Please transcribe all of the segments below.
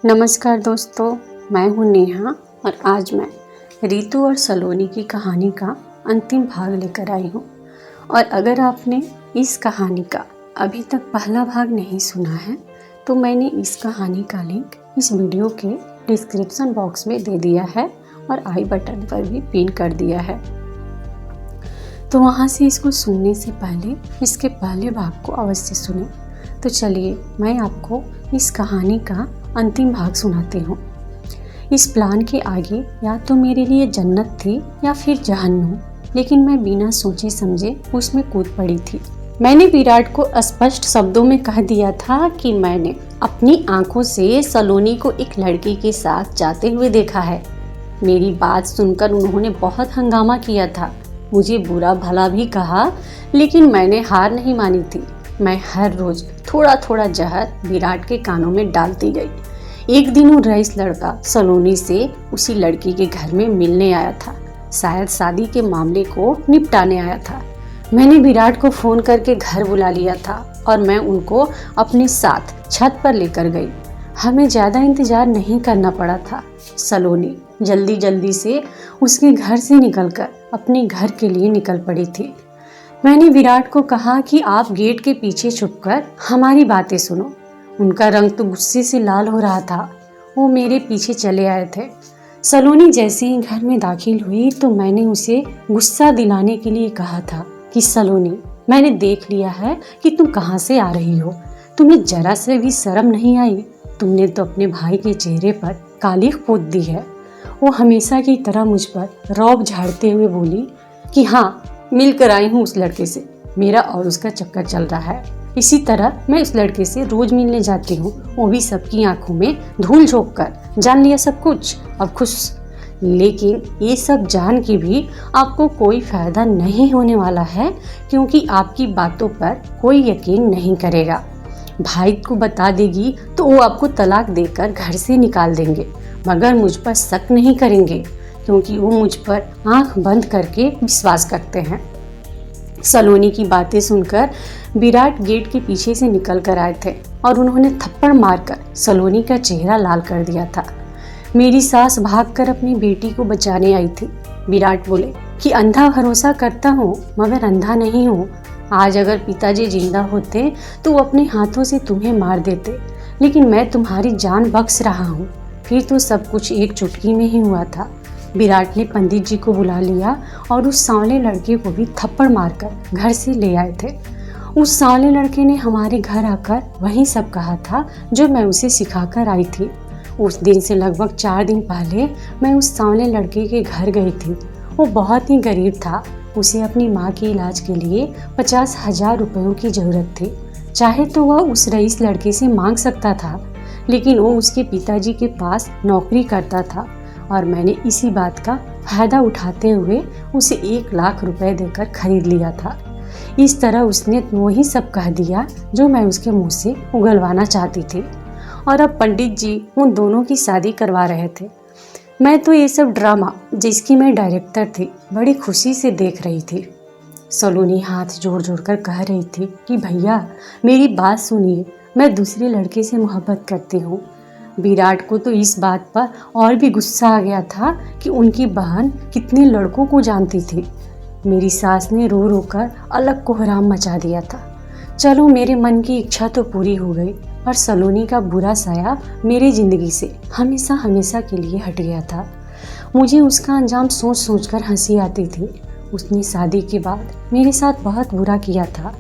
नमस्कार दोस्तों, मैं हूँ नेहा और आज मैं रीतू और सलोनी की कहानी का अंतिम भाग लेकर आई हूँ। और अगर आपने इस कहानी का अभी तक पहला भाग नहीं सुना है तो मैंने इस कहानी का लिंक इस वीडियो के डिस्क्रिप्शन बॉक्स में दे दिया है और आई बटन पर भी पिन कर दिया है, तो वहाँ से इसको सुनने से पहले इसके पहले भाग को अवश्य सुनें। तो चलिए मैं आपको इस कहानी का अंतिम भाग सुनाती हूँ। इस प्लान के आगे या तो मेरे लिए जन्नत थी या फिर जहन्नुम, लेकिन मैं बिना सोचे समझे उसमें कूद पड़ी थी। मैंने विराट को स्पष्ट शब्दों में कह दिया था कि मैंने अपनी आंखों से सलोनी को एक लड़के के साथ जाते हुए देखा है। मेरी बात सुनकर उन्होंने बहुत हंगामा किया था, मुझे बुरा भला भी कहा, लेकिन मैंने हार नहीं मानी थी। मैं हर रोज थोड़ा थोड़ा जहर विराट के कानों में डालती गई। एक दिन वो रईस लड़का सलोनी से उसी लड़की के घर में मिलने आया था, शायद शादी के मामले को निपटाने आया था। मैंने विराट को फोन करके घर बुला लिया था और मैं उनको अपने साथ छत पर लेकर गई। हमें ज्यादा इंतजार नहीं करना पड़ा था। सलोनी जल्दी जल्दी से उसके घर से निकलकर अपने घर के लिए निकल पड़ी थी। मैंने विराट को कहा कि आप गेट के पीछे छुपकर हमारी बातें सुनो। उनका रंग तो गुस्से से लाल हो रहा था। वो मेरे पीछे चले आए थे। सलोनी जैसे ही घर में दाखिल हुई तो मैंने उसे गुस्सा दिलाने के लिए कहा था कि सलोनी, मैंने देख लिया है कि तुम कहाँ से आ रही हो। तुम्हें जरा से भी शर्म नहीं आई? तुमने तो अपने भाई के चेहरे पर कालिख पोत दी है। वो हमेशा की तरह मुझ पर रौब झाड़ते हुए बोली कि हाँ, मिलकर आई हूँ उस लड़के से, मेरा और उसका चक्कर चल रहा है। इसी तरह मैं उस लड़के से रोज मिलने जाती हूँ, वो भी सबकी आंखों में धूल झोंक कर। जान लिया सब कुछ, अब खुश। लेकिन ये सब जान के भी आपको कोई फायदा नहीं होने वाला है, क्योंकि आपकी बातों पर कोई यकीन नहीं करेगा। भाई को बता देगी तो वो आपको तलाक देकर घर से निकाल देंगे, मगर मुझ पर शक नहीं करेंगे, क्योंकि वो मुझ पर आंख बंद करके विश्वास करते हैं। सलोनी की बातें सुनकर विराट गेट के पीछे से निकल कर आए थे और उन्होंने थप्पड़ मारकर सलोनी का चेहरा लाल कर दिया था। मेरी सास भागकर अपनी बेटी को बचाने आई थी। विराट बोले कि अंधा भरोसा करता हूँ मगर अंधा नहीं हूँ। आज अगर पिताजी जिंदा होते तो वो अपने हाथों से तुम्हें मार देते, लेकिन मैं तुम्हारी जान बख्श रहा हूँ। फिर तो सब कुछ एक चुटकी में ही हुआ था। विराट ने पंडित जी को बुला लिया और उस सांवले लड़के को भी थप्पड़ मारकर घर से ले आए थे। उस सांवले लड़के ने हमारे घर आकर वही सब कहा था जो मैं उसे सिखाकर आई थी। उस दिन से लगभग 4 दिन पहले मैं उस सांवले लड़के के घर गई थी। वो बहुत ही गरीब था। उसे अपनी माँ के इलाज के लिए 50,000 रुपयों की जरूरत थी। चाहे तो वह उस रईस लड़के से मांग सकता था, लेकिन वो उसके पिताजी के पास नौकरी करता था और मैंने इसी बात का फायदा उठाते हुए उसे 1 लाख रुपए देकर खरीद लिया था। इस तरह उसने वही सब कह दिया जो मैं उसके मुंह से उगलवाना चाहती थी, और अब पंडित जी उन दोनों की शादी करवा रहे थे। मैं तो ये सब ड्रामा, जिसकी मैं डायरेक्टर थी, बड़ी खुशी से देख रही थी। सलोनी हाथ जोड़ जोड़ कर कह रही थी कि भैया मेरी बात सुनिए, मैं दूसरे लड़के से मोहब्बत करती हूँ। विराट को तो इस बात पर और भी गुस्सा आ गया था कि उनकी बहन कितने लड़कों को जानती थी। मेरी सास ने रो रो कर अलग कोहराम मचा दिया था। चलो, मेरे मन की इच्छा तो पूरी हो गई, और सलोनी का बुरा साया मेरी जिंदगी से हमेशा हमेशा के लिए हट गया था। मुझे उसका अंजाम सोच सोच कर हंसी आती थी। उसने शादी के बाद मेरे साथ बहुत बुरा किया था।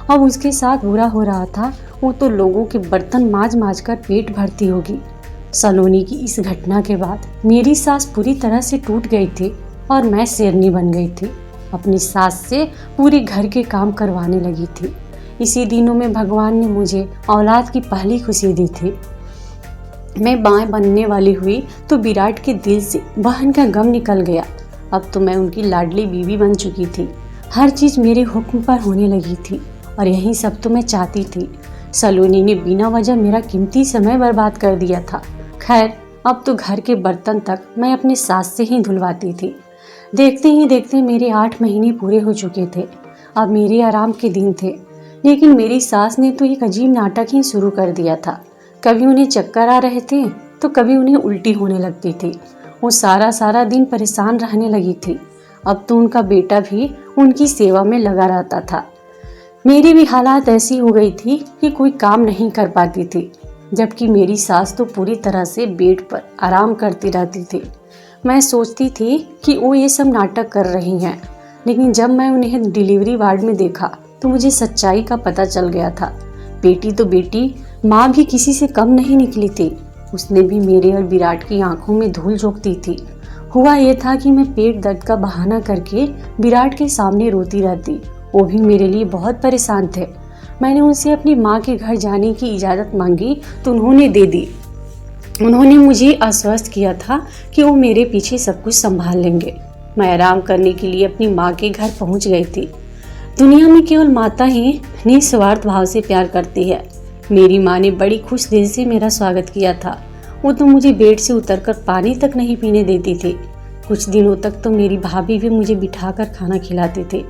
अब उसके साथ बुरा हो रहा था, वो तो लोगों के बर्तन माज माज कर पेट भरती होगी। सलोनी की इस घटना के बाद मेरी सास पूरी तरह से टूट गई थी और मैं शेरनी बन गई थी। अपनी सास से पूरे घर के काम करवाने लगी थी। इसी दिनों में भगवान ने मुझे औलाद की पहली खुशी दी थी। मैं मां बनने वाली हुई तो विराट के दिल से बहन का गम निकल गया। अब तो मैं उनकी लाडली बीवी बन चुकी थी। हर चीज़ मेरे हुक्म पर होने लगी थी, और यही सब तो मैं चाहती थी। सलोनी ने बिना वजह मेरा कीमती समय बर्बाद कर दिया था। खैर, अब तो घर के बर्तन तक मैं अपनी सास से ही धुलवाती थी। देखते ही देखते मेरे 8 महीने पूरे हो चुके थे। अब मेरे आराम के दिन थे, लेकिन मेरी सास ने तो एक अजीब नाटक ही शुरू कर दिया था। कभी उन्हें चक्कर आ रहे थे तो कभी उन्हें उल्टी होने लगती थी। वो सारा सारा दिन परेशान रहने लगी थी। अब तो उनका बेटा भी उनकी सेवा में लगा रहता था। मेरी भी हालात ऐसी हो गई थी कि कोई काम नहीं कर पाती थी, जबकि मेरी सास तो पूरी तरह से बेड पर आराम करती रहती थी। मैं सोचती थी कि वो ये सब नाटक कर रही हैं, लेकिन जब मैं उन्हें डिलीवरी वार्ड में देखा तो मुझे सच्चाई का पता चल गया था। बेटी तो बेटी, माँ भी किसी से कम नहीं निकली थी। उसने भी मेरे और विराट की आंखों में धूल झोंकती थी। हुआ ये था कि मैं पेट दर्द का बहाना करके विराट के सामने रोती रहती। वो भी मेरे लिए बहुत परेशान थे। मैंने उनसे अपनी माँ के घर जाने की इजाज़त मांगी तो उन्होंने दे दी। उन्होंने मुझे आश्वस्त किया था कि वो मेरे पीछे सब कुछ संभाल लेंगे। मैं आराम करने के लिए अपनी माँ के घर पहुँच गई थी। दुनिया में केवल माता ही निस्वार्थ भाव से प्यार करती है। मेरी माँ ने बड़ी खुश दिल से मेरा स्वागत किया था। वो तो मुझे बेड से उतरकर पानी तक नहीं पीने देती थी। कुछ दिनों तक तो मेरी भाभी भी मुझे बिठाकर खाना खिलाती थी।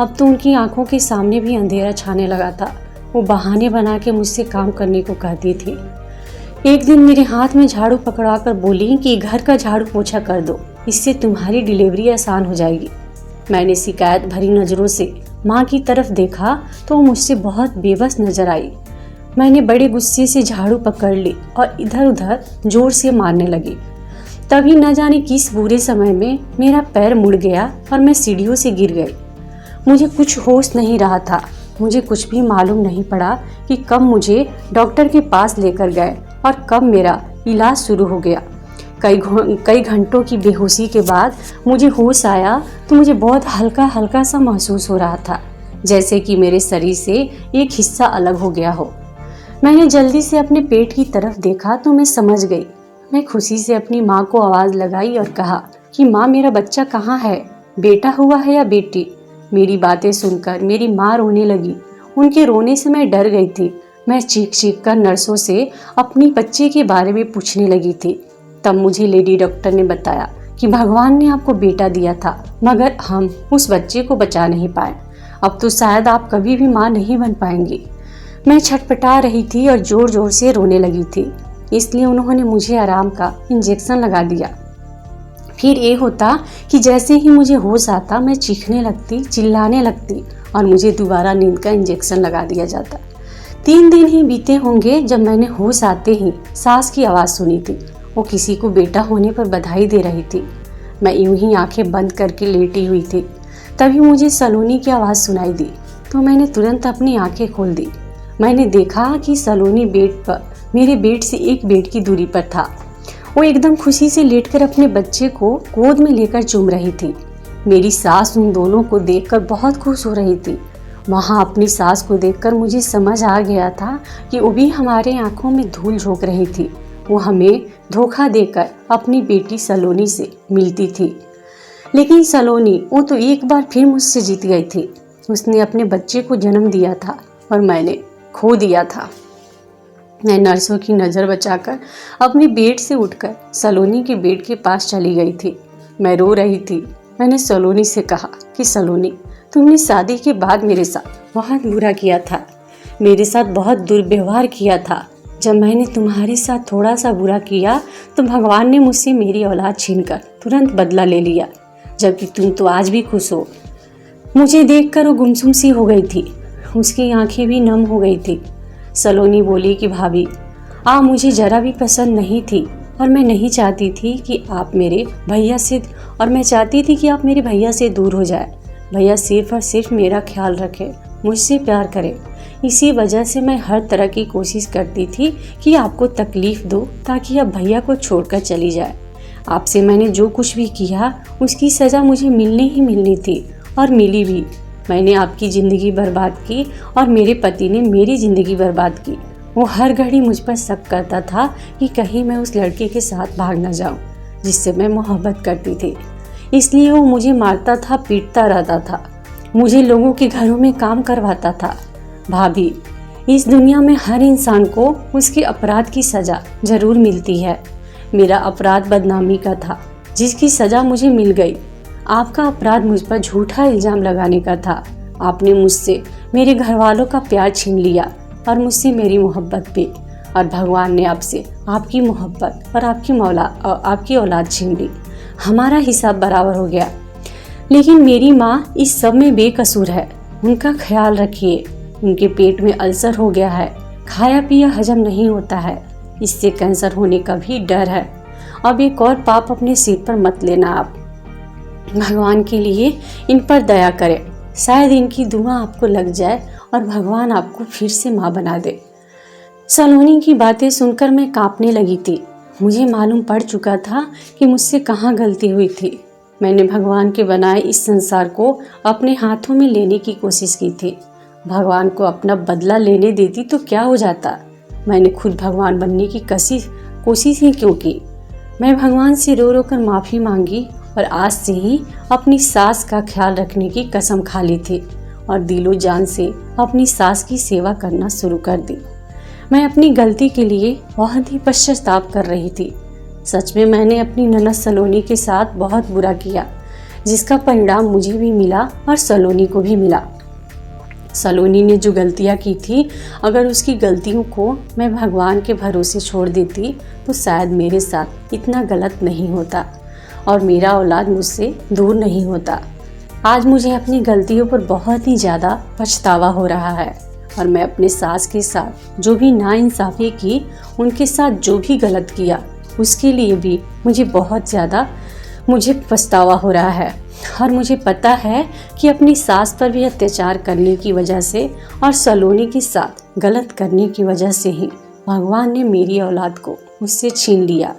अब तो उनकी आंखों के सामने भी अंधेरा छाने लगा था। वो बहाने बना के मुझसे काम करने को कहती थी। एक दिन मेरे हाथ में झाड़ू पकड़ाकर बोली कि घर का झाड़ू पोछा कर दो, इससे तुम्हारी डिलीवरी आसान हो जाएगी। मैंने शिकायत भरी नज़रों से माँ की तरफ देखा तो वो मुझसे बहुत बेबस नजर आई। मैंने बड़े गुस्से से झाड़ू पकड़ ली और इधर उधर जोर से मारने लगी। तभी न जाने किस बुरे समय में मेरा पैर मुड़ गया और मैं सीढ़ियों से गिर गई। मुझे कुछ होश नहीं रहा था। मुझे कुछ भी मालूम नहीं पड़ा कि कब मुझे डॉक्टर के पास लेकर गए और कब मेरा इलाज शुरू हो गया। कई घंटों की बेहोशी के बाद मुझे होश आया तो मुझे बहुत हल्का हल्का सा महसूस हो रहा था, जैसे कि मेरे शरीर से एक हिस्सा अलग हो गया हो। मैंने जल्दी से अपने पेट की तरफ देखा तो मैं समझ गई। मैं खुशी से अपनी माँ को आवाज़ लगाई और कहा कि माँ, मेरा बच्चा कहाँ है? बेटा हुआ है या बेटी? मेरी बातें सुनकर मेरी माँ रोने लगी। उनके रोने से मैं डर गई थी। मैं चीख चीख कर नर्सों से अपनी बच्चे के बारे में पूछने लगी थी। तब मुझे लेडी डॉक्टर ने बताया कि भगवान ने आपको बेटा दिया था, मगर हम उस बच्चे को बचा नहीं पाए। अब तो शायद आप कभी भी माँ नहीं बन पाएंगी। मैं छटपटा रही थी और जोर जोर से रोने लगी थी। इसलिए उन्होंने मुझे आराम का इंजेक्शन लगा दिया। फिर ये होता कि जैसे ही मुझे होश आता मैं चीखने लगती, चिल्लाने लगती और मुझे दोबारा नींद का इंजेक्शन लगा दिया जाता। 3 दिन ही बीते होंगे जब मैंने होश आते ही सास की आवाज़ सुनी थी। वो किसी को बेटा होने पर बधाई दे रही थी। मैं यूं ही आंखें बंद करके लेटी हुई थी। तभी मुझे सलोनी की आवाज़ सुनाई दी तो मैंने तुरंत अपनी आंखें खोल दी। मैंने देखा कि सलोनी बेड पर मेरे बेड से एक बेड की दूरी पर था। वो एकदम खुशी से लेटकर अपने बच्चे को गोद में लेकर चूम रही थी। मेरी सास उन दोनों को देखकर बहुत खुश हो रही थी। वहाँ अपनी सास को देखकर मुझे समझ आ गया था कि वो भी हमारे आंखों में धूल झोंक रही थी। वो हमें धोखा देकर अपनी बेटी सलोनी से मिलती थी। लेकिन सलोनी वो तो एक बार फिर मुझसे जीत गई थी। उसने अपने बच्चे को जन्म दिया था और मैंने खो दिया था। मैं नर्सों की नज़र बचाकर अपने बेड से उठकर सलोनी के बेड के पास चली गई थी। मैं रो रही थी। मैंने सलोनी से कहा कि सलोनी, तुमने शादी के बाद मेरे साथ बहुत बुरा किया था, मेरे साथ बहुत दुर्व्यवहार किया था। जब मैंने तुम्हारे साथ थोड़ा सा बुरा किया तो भगवान ने मुझसे मेरी औलाद छीनकर तुरंत बदला ले लिया, जबकि तुम तो आज भी खुश हो। मुझे देखकर वो गुमसुम सी हो गई थी। उसकी आंखें भी नम हो गई थी। सलोनी बोली कि भाभी, आप मुझे ज़रा भी पसंद नहीं थी और मैं नहीं चाहती थी कि आप मेरे भैया से दूर हो जाए। भैया सिर्फ और सिर्फ मेरा ख्याल रखे, मुझसे प्यार करे। इसी वजह से मैं हर तरह की कोशिश करती थी कि आपको तकलीफ़ दो ताकि आप भैया को छोड़कर चली जाए। आपसे मैंने जो कुछ भी किया उसकी सज़ा मुझे मिलनी ही मिलनी थी और मिली भी। मैंने आपकी ज़िंदगी बर्बाद की और मेरे पति ने मेरी ज़िंदगी बर्बाद की। वो हर घड़ी मुझ पर शक करता था कि कहीं मैं उस लड़के के साथ भाग न जाऊं जिससे मैं मोहब्बत करती थी। इसलिए वो मुझे मारता था, पीटता रहता था, मुझे लोगों के घरों में काम करवाता था। भाभी, इस दुनिया में हर इंसान को उसके अपराध की सज़ा ज़रूर मिलती है। मेरा अपराध बदनामी का था जिसकी सज़ा मुझे मिल गई। आपका अपराध मुझ पर झूठा इल्ज़ाम लगाने का था। आपने मुझसे मेरे घर वालों का प्यार छीन लिया और मुझसे मेरी मोहब्बत भी। और भगवान ने आपसे आपकी मोहब्बत और आपकी औलाद छीन ली। हमारा हिसाब बराबर हो गया। लेकिन मेरी माँ इस सब में बेकसूर है। उनका ख्याल रखिए। उनके पेट में अल्सर हो गया है, खाया पिया हजम नहीं होता है, इससे कैंसर होने का भी डर है। अब एक और पाप अपने सिर पर मत लेना आप। भगवान के लिए इन पर दया करें, शायद इनकी दुआ आपको लग जाए और भगवान आपको फिर से माँ बना दे। सलोनी की बातें सुनकर मैं कांपने लगी थी। मुझे मालूम पड़ चुका था कि मुझसे कहाँ गलती हुई थी। मैंने भगवान के बनाए इस संसार को अपने हाथों में लेने की कोशिश की थी। भगवान को अपना बदला लेने देती तो क्या हो जाता। मैंने खुद भगवान बनने की कोशिश ही क्यों की। मैं भगवान से रो रो कर माफ़ी मांगी और आज से ही अपनी सास का ख्याल रखने की कसम खा ली थी और दिलो जान से अपनी सास की सेवा करना शुरू कर दी। मैं अपनी गलती के लिए बहुत ही पश्चाताप कर रही थी। सच में मैंने अपनी ननद सलोनी के साथ बहुत बुरा किया, जिसका परिणाम मुझे भी मिला और सलोनी को भी मिला। सलोनी ने जो गलतियाँ की थी, अगर उसकी गलतियों को मैं भगवान के भरोसे छोड़ देती तो शायद मेरे साथ इतना गलत नहीं होता और मेरा औलाद मुझसे दूर नहीं होता। आज मुझे अपनी गलतियों पर बहुत ही ज़्यादा पछतावा हो रहा है और मैं अपने सास के साथ जो भी नाइंसाफ़ी की, उनके साथ जो भी गलत किया, उसके लिए भी मुझे बहुत ज़्यादा पछतावा हो रहा है। और मुझे पता है कि अपनी सास पर भी अत्याचार करने की वजह से और सलोनी के साथ गलत करने की वजह से ही भगवान ने मेरी औलाद को मुझसे छीन लिया।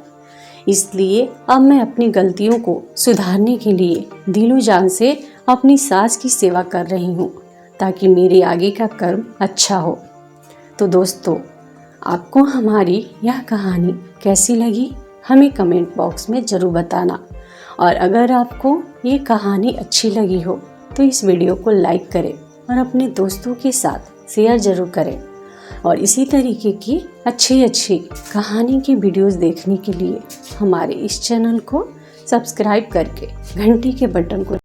इसलिए अब मैं अपनी गलतियों को सुधारने के लिए दिलो जान से अपनी सास की सेवा कर रही हूँ, ताकि मेरे आगे का कर्म अच्छा हो। तो दोस्तों, आपको हमारी यह कहानी कैसी लगी हमें कमेंट बॉक्स में ज़रूर बताना। और अगर आपको ये कहानी अच्छी लगी हो तो इस वीडियो को लाइक करें और अपने दोस्तों के साथ शेयर ज़रूर करें। और इसी तरीके की अच्छी कहानी की वीडियोस देखने के लिए हमारे इस चैनल को सब्सक्राइब करके घंटी के बटन को